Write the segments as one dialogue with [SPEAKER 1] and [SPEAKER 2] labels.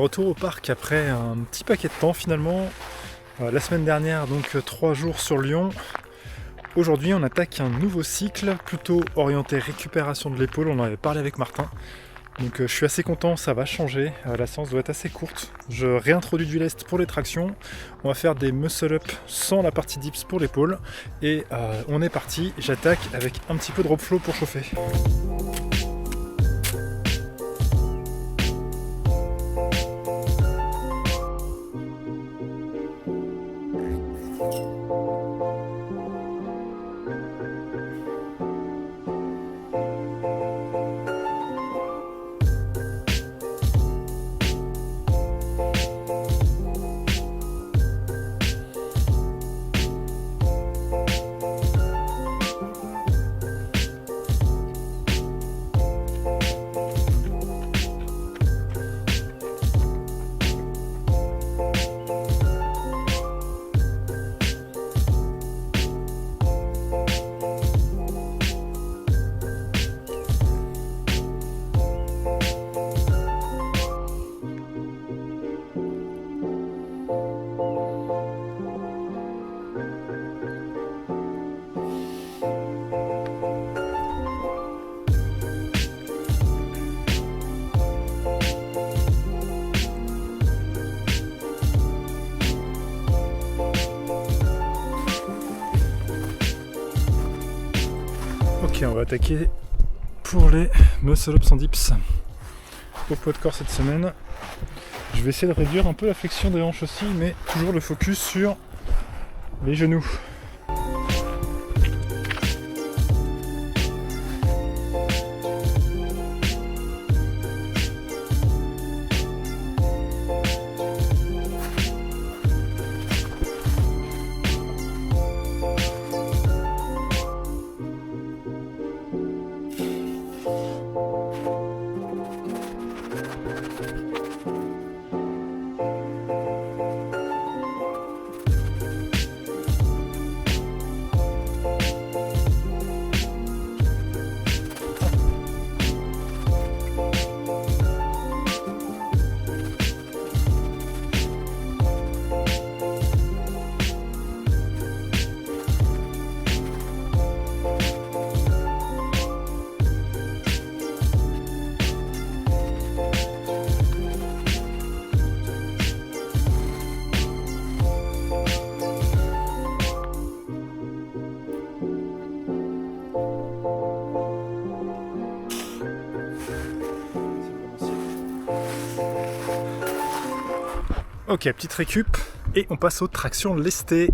[SPEAKER 1] retour au parc après un petit paquet de temps finalement. La semaine dernière, donc 3 jours sur Lyon. Aujourd'hui, on attaque un nouveau cycle, plutôt orienté récupération de l'épaule. On en avait parlé avec Martin. Donc je suis assez content, ça va changer. La séance doit être assez courte. Je réintroduis du lest pour les tractions. On va faire des muscle-up sans la partie dips pour l'épaule. Et on est parti. J'attaque avec un petit peu de rope flow pour chauffer. Ok, on va attaquer pour les muscle-ups en dips au poids de corps cette semaine. Je vais essayer de réduire un peu la flexion des hanches aussi, mais toujours le focus sur les genoux. Ok, petite récup, et on passe aux tractions lestées.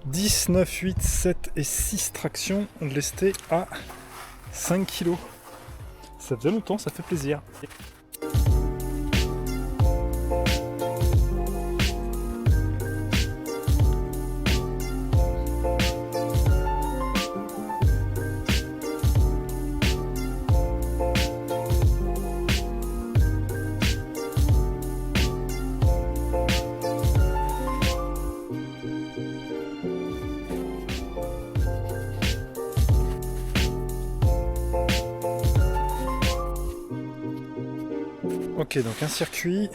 [SPEAKER 1] 10, 9, 8, 7 et 6 tractions lestées à 5 kg. Ça faisait longtemps, ça fait plaisir. Ok, donc un circuit,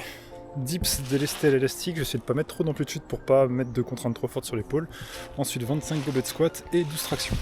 [SPEAKER 1] dips délesté à l'élastique, j'essaie de pas mettre trop d'amplitude pour pas mettre de contrainte trop forte sur l'épaule. Ensuite 25 goblet squat et 12 tractions.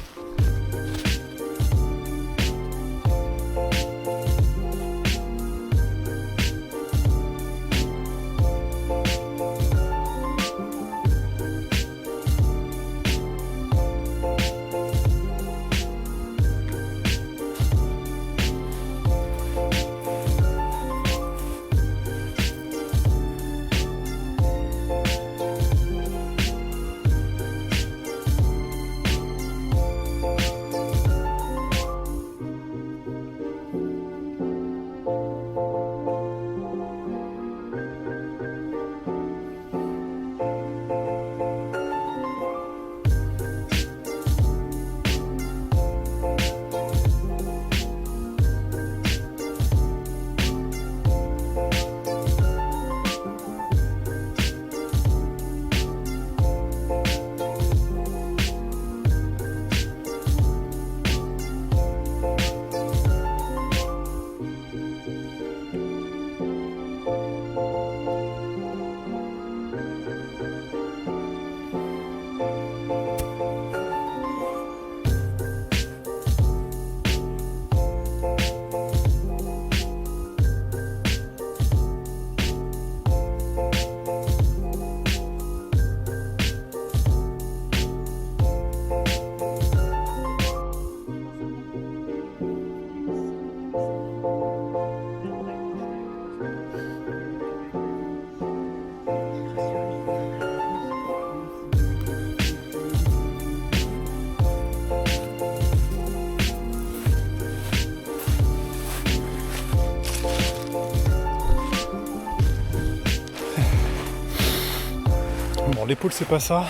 [SPEAKER 1] l'épaule c'est pas ça.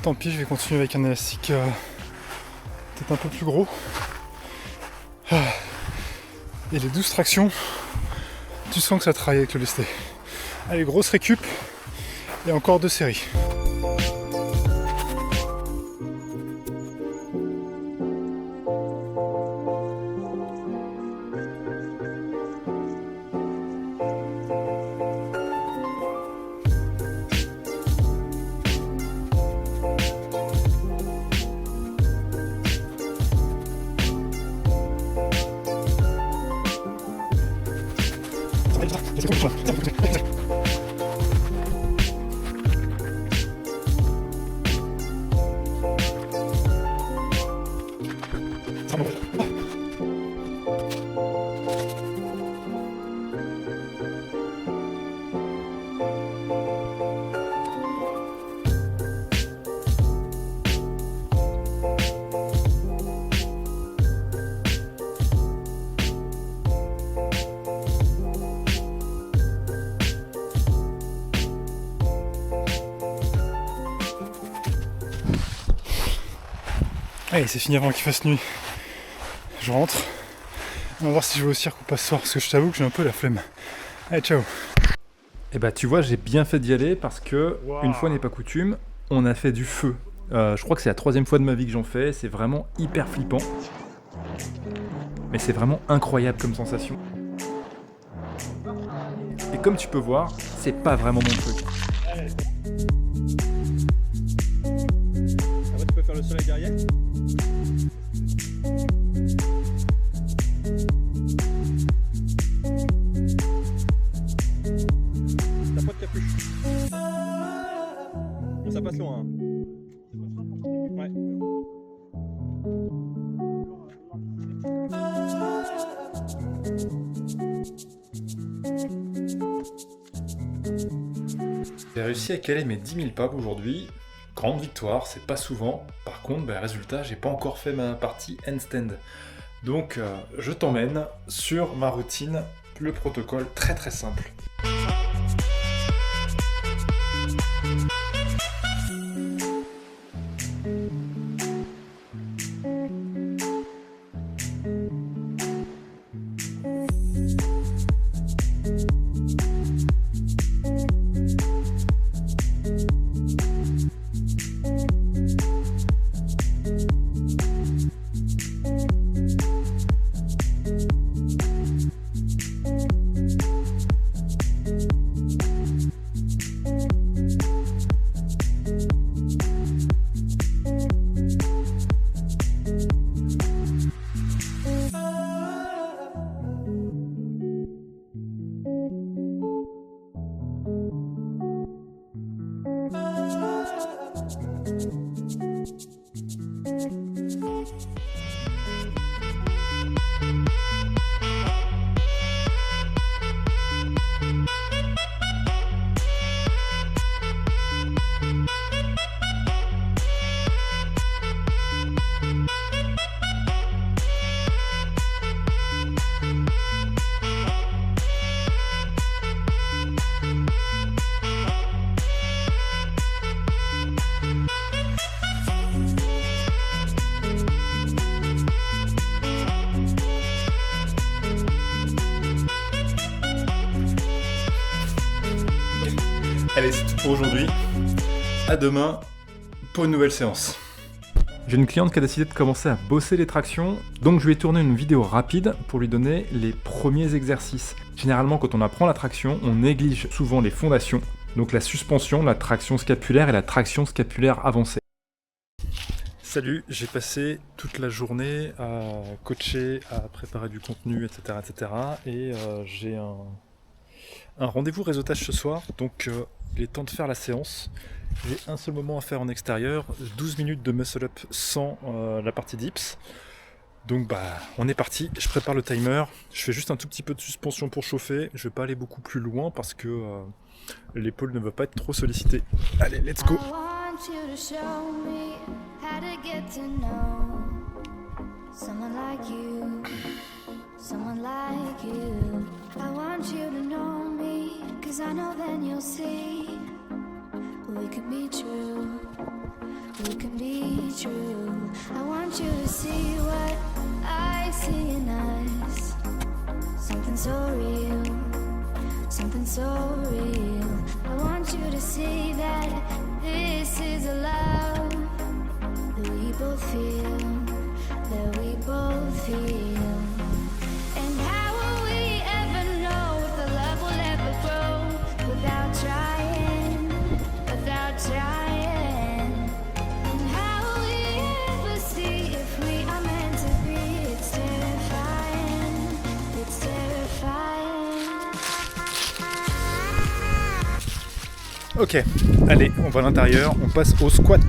[SPEAKER 1] Tant pis, je vais continuer avec un élastique peut-être un peu plus gros. Et les 12 tractions, tu sens que ça travaille avec le lesté. Allez, grosse récup et encore 2 séries. Allez, c'est fini avant qu'il fasse nuit. Je rentre. On va voir si je vais au cirque ou pas ce soir, parce que je t'avoue que j'ai un peu la flemme. Allez, ciao. Et bah tu vois, j'ai bien fait d'y aller parce que, une fois n'est pas coutume, on a fait du feu. Je crois que c'est la 3e fois de ma vie que j'en fais, c'est vraiment hyper flippant. Mais c'est vraiment incroyable comme sensation. Et comme tu peux voir, c'est pas vraiment mon truc.
[SPEAKER 2] Tu peux faire le soleil derrière. T'as pas de capuche. Bon, ça passe loin. Hein. Ouais.
[SPEAKER 1] J'ai réussi à caler mes 10 000 pas aujourd'hui. Grande victoire, c'est pas souvent. Par contre, résultat, j'ai pas encore fait ma partie handstand. Donc, je t'emmène sur ma routine, le protocole très très simple. Allez, c'est tout pour aujourd'hui. À demain pour une nouvelle séance. J'ai une cliente qui a décidé de commencer à bosser les tractions, donc je lui ai tourné une vidéo rapide pour lui donner les premiers exercices. Généralement, quand on apprend la traction, on néglige souvent les fondations, donc la suspension, la traction scapulaire et la traction scapulaire avancée. Salut, j'ai passé toute la journée à coacher, à préparer du contenu, etc. Et j'ai un rendez-vous réseautage ce soir, donc il est temps de faire la séance. J'ai un seul moment à faire en extérieur, 12 minutes de muscle-up sans la partie dips. Donc on est parti, je prépare le timer, je fais juste un tout petit peu de suspension pour chauffer, je vais pas aller beaucoup plus loin parce que l'épaule ne va pas être trop sollicitée. Allez, let's go! Someone like you, I want you to know me, 'cause I know then you'll see
[SPEAKER 3] we could be true. We can be true. I want you to see what I see in us. Something so real, something so real. I want you to see that this is a love that we both feel, that we both feel. And how will we ever know if the love will ever grow without trying, without trying? And how will we ever see if we are meant to be? It's terrifying, it's terrifying.
[SPEAKER 1] Ok, allez, on va à l'intérieur, on passe au squat.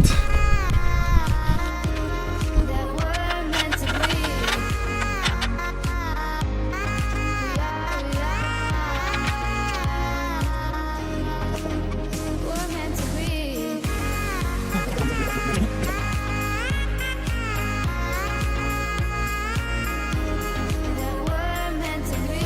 [SPEAKER 3] That we're meant to be. We're meant to be. That we're meant to be.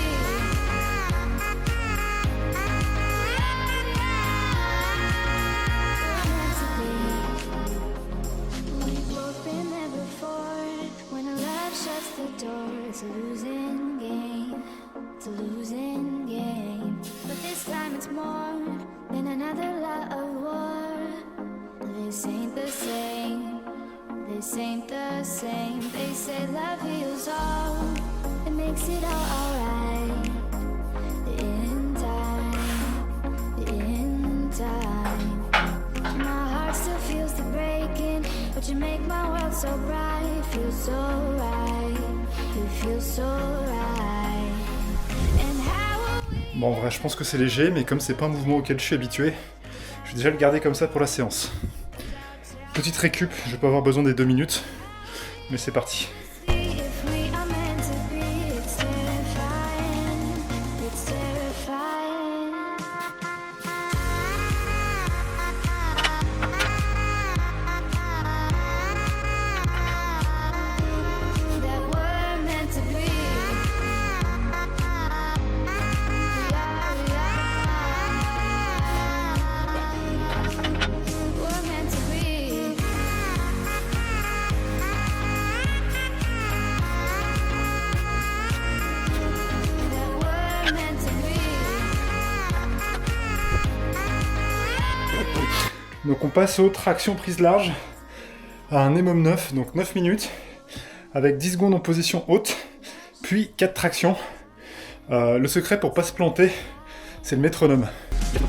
[SPEAKER 3] We've both been there before. When a love shuts the door, it's a losing game. It's a losing game. But this time it's more than another lot of war. This ain't the same. This ain't the same. They say love heals all. It makes it all alright. In time. In time. My heart still feels the breaking, but you make my world so bright. Feels so right, you feel so right. And how will we...
[SPEAKER 1] Bon, en vrai, je pense que c'est léger, mais comme c'est pas un mouvement auquel je suis habitué, je vais déjà le garder comme ça pour la séance. Petite récup, je vais pas avoir besoin des 2 minutes, mais c'est parti.
[SPEAKER 3] see if we are meant to be? It's terrifying, it's terrifying. That we're meant to be. We're meant to be. That we're meant to be.
[SPEAKER 1] Donc on passe aux tractions prise large, à un EMOM 9, donc 9 minutes, avec 10 secondes en position haute, puis 4 tractions. Le secret pour pas se planter, c'est le métronome.
[SPEAKER 3] How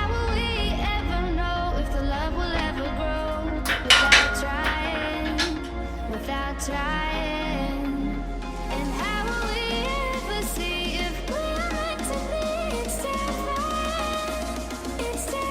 [SPEAKER 3] will we ever know if the love will ever grow without trying, without trying? And how will we ever see if we're meant to be? It's terrifying, it's terrifying.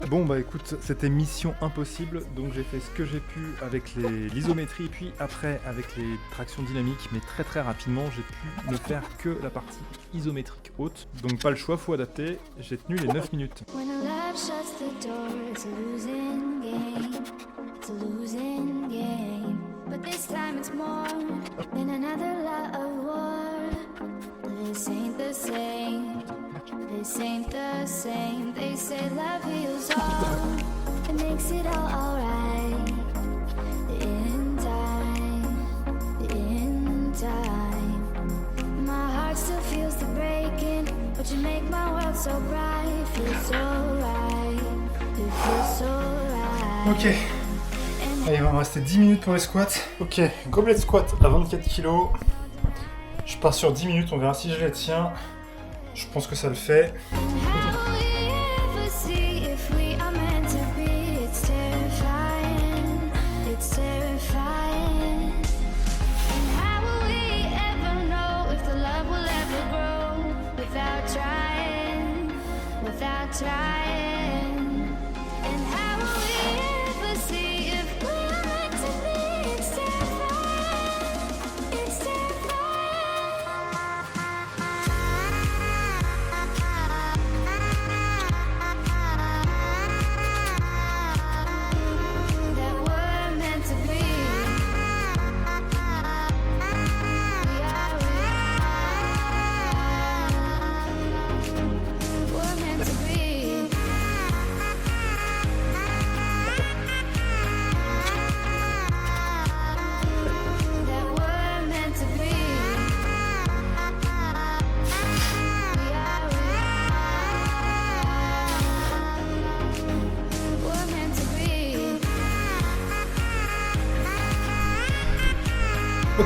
[SPEAKER 1] Bon bah écoute, c'était mission impossible, donc j'ai fait ce que j'ai pu avec l'isométrie, puis après avec les tractions dynamiques, mais très rapidement j'ai pu ne faire que la partie isométrique haute, donc pas le choix, faut adapter, j'ai tenu les 9 minutes.
[SPEAKER 3] When a love shuts the door, it's a losing game. It's a losing game. But this time it's more than another lot of war. This ain't the same. This ain't the same. They say love heals all. It makes it all alright. In time. In time. My heart still feels the breaking, but you make my world so bright. Feels so right. You feel so right.
[SPEAKER 1] Ok, allez, il va me rester 10 minutes pour les squats. Ok, gobelet squat à 24 kg. Je pars sur 10 minutes, on verra si je les tiens. Je pense que ça le fait.
[SPEAKER 3] How will we ever see if we are meant to be? It's terrifying. It's terrifying. And how will we ever know if the love will ever grow without trying, without trying? And how will we ever see if we are meant to be? It's terrifying. It's terrifying. That we're meant to be.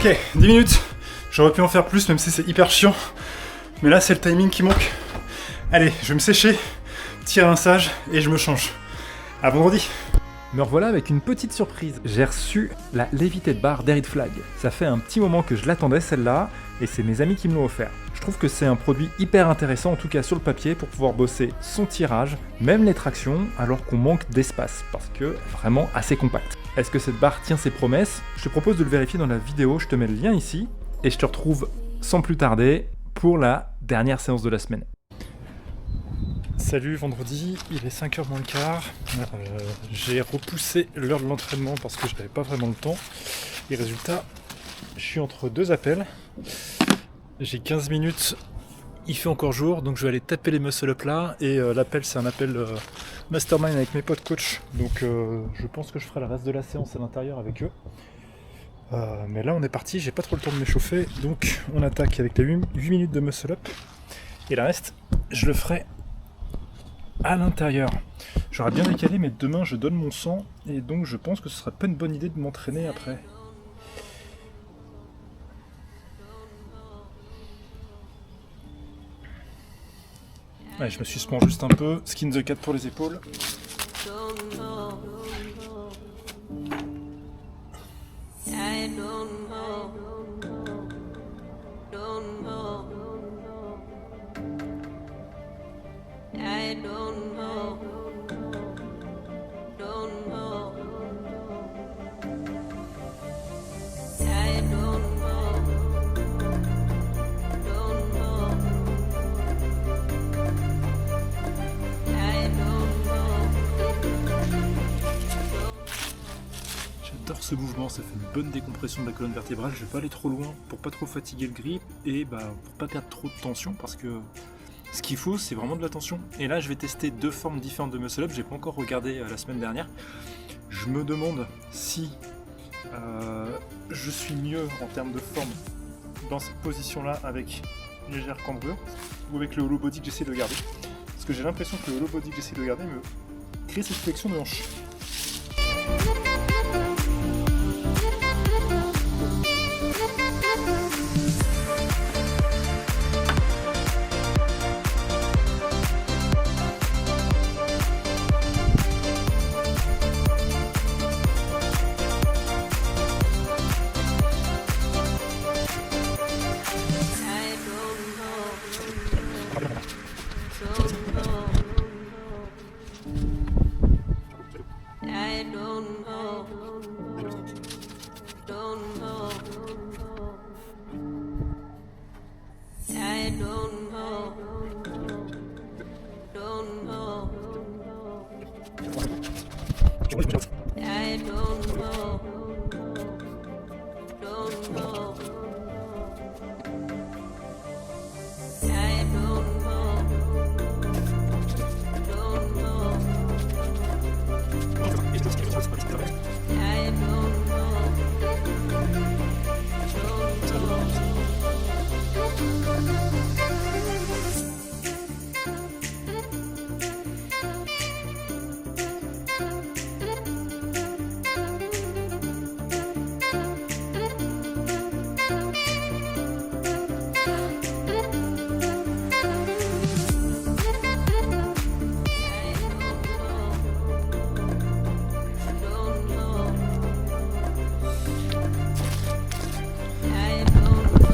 [SPEAKER 1] Ok, 10 minutes. J'aurais pu en faire plus, même si c'est hyper chiant. Mais là, c'est le timing qui manque. Allez, je vais me sécher, tirer un sage et je me change. À vendredi. Me revoilà avec une petite surprise. J'ai reçu la Levitated Bar d'Arid Flag. Ça fait un petit moment que je l'attendais celle-là, et c'est mes amis qui me l'ont offert. Je trouve que c'est un produit hyper intéressant, en tout cas sur le papier, pour pouvoir bosser son tirage, même les tractions, alors qu'on manque d'espace, parce que vraiment assez compact. Est-ce que cette barre tient ses promesses? Je te propose de le vérifier dans la vidéo, je te mets le lien ici, et je te retrouve sans plus tarder pour la dernière séance de la semaine. Salut, vendredi, il est 5h moins le quart. J'ai repoussé l'heure de l'entraînement parce que j'avais pas vraiment le temps. Et résultat, je suis entre deux appels. J'ai 15 minutes, il fait encore jour, donc je vais aller taper les muscle-up là. Et l'appel, c'est un appel mastermind avec mes potes coach. Donc je pense que je ferai le reste de la séance à l'intérieur avec eux. Mais là, on est parti, j'ai pas trop le temps de m'échauffer. Donc on attaque avec les 8 minutes de muscle-up. Et le reste, je le ferai à l'intérieur. J'aurais bien décalé, mais demain je donne mon sang et donc je pense que ce serait pas une bonne idée de m'entraîner après. Ouais, je me suspends juste un peu. Skin the cat pour les épaules. J'adore ce mouvement, ça fait une bonne décompression de la colonne vertébrale. Je vais pas aller trop loin pour pas trop fatiguer le grip et pour pas perdre trop de tension parce que ce qu'il faut c'est vraiment de la tension. Et là je vais tester deux formes différentes de muscle up, j'ai pas encore regardé la semaine dernière. Je me demande si je suis mieux en termes de forme dans cette position là avec une légère cambrure ou avec le hollow body que j'essaie de garder. Parce que j'ai l'impression que le hollow body que j'essaie de garder me crée cette flexion de hanche.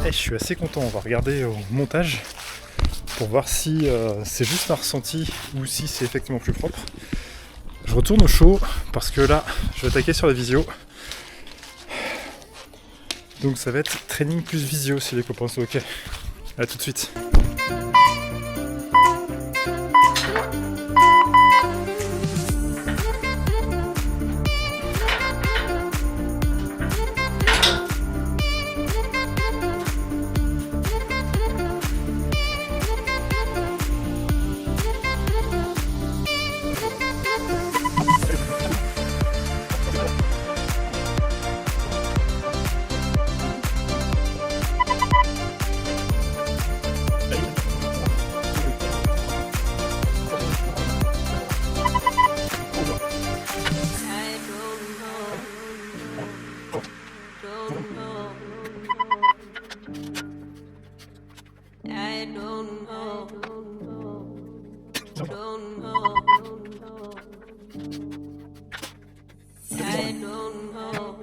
[SPEAKER 1] Je suis assez content, on va regarder au montage pour voir si c'est juste un ressenti ou si c'est effectivement plus propre. Je retourne au show parce que là je vais attaquer sur la visio. Donc ça va être training plus visio si les copains sont ok. A tout de suite.
[SPEAKER 4] I don't know. Don't know. I don't know.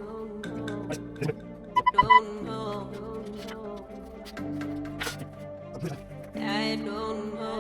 [SPEAKER 4] Don't know. I don't know.